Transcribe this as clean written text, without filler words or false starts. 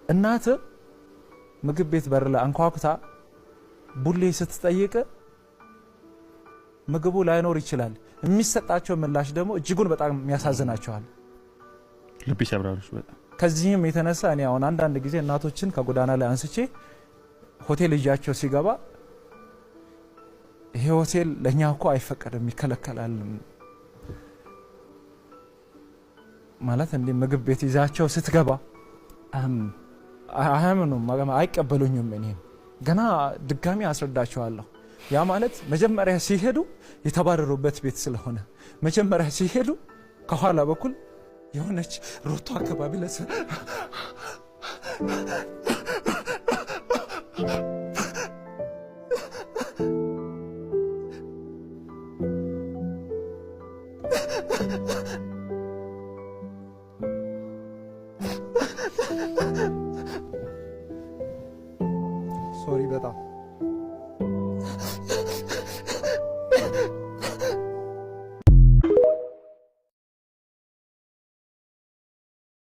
እናት ምግብ ቤት በር ላይ አንኳኩታ ቡሌ ስትጠይቅ ምግቡ ላይኖር ይችላል። የሚሰጣቸው ምላሽ ደግሞ እጅጉን በጣም ያሳዝናቸዋል፣ ልብ ይሰብራል በጣም። ከዚህም የተነሳ እኔ አሁን አንዳንድ ጊዜ እናቶችን ከጎዳና ላይ አንስቼ ሆቴል ልጃቸው ሲገባ ይሄ ሆቴል ለኛ እኮ አይፈቀድም ይከለከላል ማለት እንዴ ምግብ ቤት ይዛቸው ስትገባ አያምኑም፣ አይቀበሉኝም። እኔ ገና ድጋሚ አስረዳቸዋለሁ። ያ ማለት መጀመሪያ ሲሄዱ የተባረሩበት ቤት ስለሆነ መጀመሪያ ሲሄዱ ከኋላ በኩል የሆነች ሮቶ አካባቢ ለሰ ሶሪ በጣም